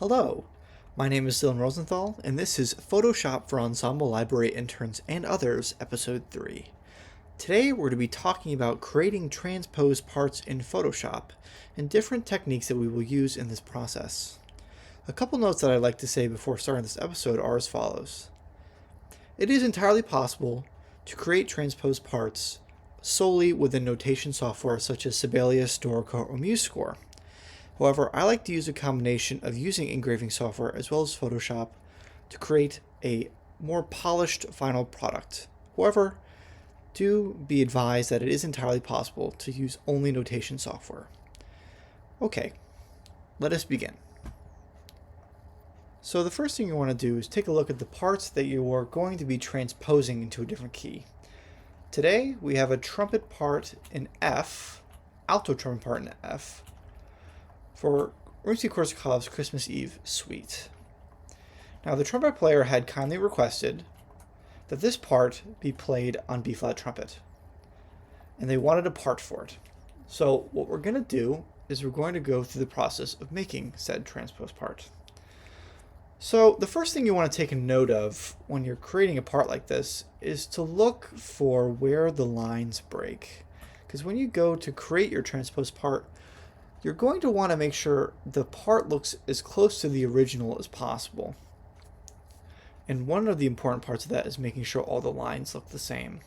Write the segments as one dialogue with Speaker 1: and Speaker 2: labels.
Speaker 1: Hello, my name is Dylan Rosenthal, and this is Photoshop for Ensemble Library Interns and Others, Episode 3. Today we're going to be talking about creating transposed parts in Photoshop and different techniques that we will use in this process. A couple notes that I'd like to say before starting this episode are as follows. It is entirely possible to create transposed parts solely within notation software such as Sibelius, Dorica, or MuseScore. However, I like to use a combination of using engraving software as well as Photoshop to create a more polished final product. However, do be advised that it is entirely possible to use only notation software. Okay, let us begin. So the first thing you want to do is take a look at the parts that you are going to be transposing into a different key. Today we have a trumpet part in F, alto trumpet part in F, for Rimsky-Korsakov's Christmas Eve Suite. Now the trumpet player had kindly requested that this part be played on B-flat trumpet, and they wanted a part for it. So what we're going to do is we're going to go through the process of making said transposed part. So the first thing you want to take a note of when you're creating a part like this is to look for where the lines break. Because when you go to create your transposed part, you're going to want to make sure the part looks as close to the original as possible. And one of the important parts of that is making sure all the lines look the same.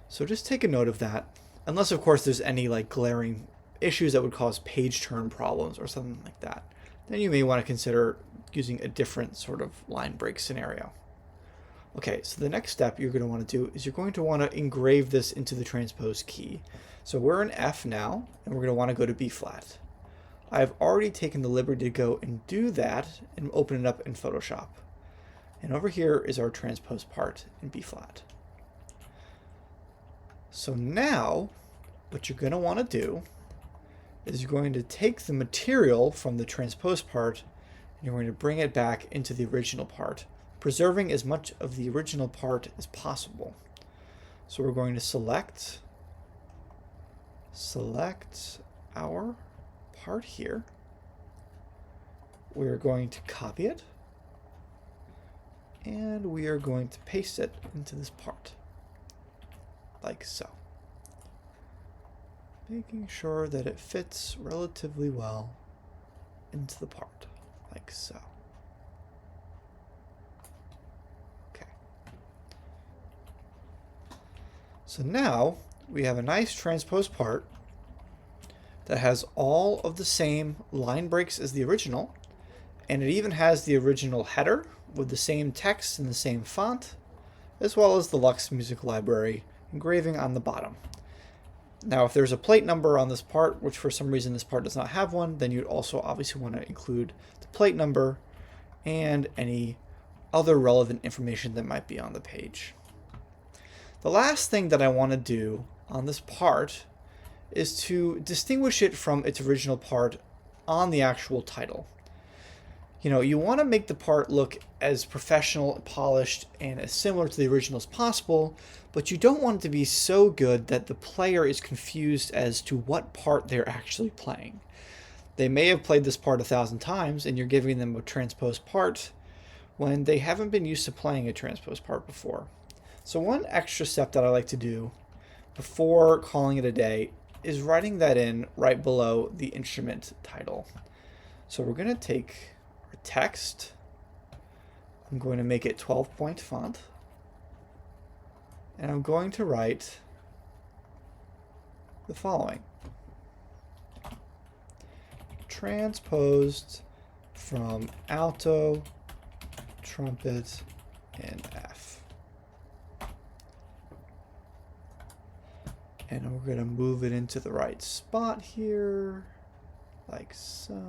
Speaker 1: So just take a note of that, unless of course there's any glaring issues that would cause page turn problems or something like that. Then you may want to consider using a different sort of line break scenario. Okay, so the next step you're going to want to do is you're going to want to engrave this into the transposed key. So we're in F now, and we're going to want to go to B flat. I've already taken the liberty to go and do that and open it up in Photoshop. And over here is our transposed part in B flat. So now, what you're going to want to do is you're going to take the material from the transposed part and you're going to bring it back into the original part, preserving as much of the original part as possible. So we're going to select our part here. We're going to copy it, and we are going to paste it into this part, like so. Making sure that it fits relatively well into the part, like so. So now we have a nice transposed part that has all of the same line breaks as the original, and it even has the original header with the same text and the same font, as well as the Lux Music Library engraving on the bottom. Now if there's a plate number on this part, which for some reason this part does not have one, then you'd also obviously want to include the plate number and any other relevant information that might be on the page. The last thing that I want to do on this part is to distinguish it from its original part on the actual title. You want to make the part look as professional, polished, and as similar to the original as possible, but you don't want it to be so good that the player is confused as to what part they're actually playing. They may have played this part 1,000 times and you're giving them a transposed part when they haven't been used to playing a transposed part before. So one extra step that I like to do before calling it a day is writing that in right below the instrument title. So we're going to take our text. I'm going to make it 12-point font. And I'm going to write the following. Transposed from alto trumpet in F. And we're going to move it into the right spot here, like so.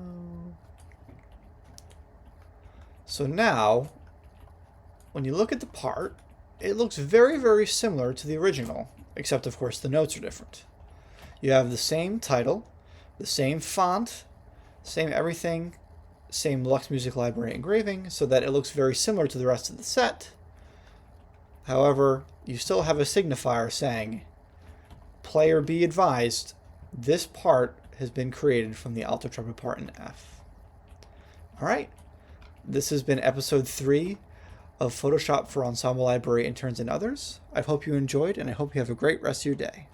Speaker 1: So now, when you look at the part, it looks very, very similar to the original, except of course the notes are different. You have the same title, the same font, same everything, same Lux Music Library engraving, so that it looks very similar to the rest of the set. However, you still have a signifier saying, player be advised, this part has been created from the alto trumpet part in F. All right, this has been episode 3 of Photoshop for Ensemble Library Interns and Others. I hope you enjoyed, and I hope you have a great rest of your day.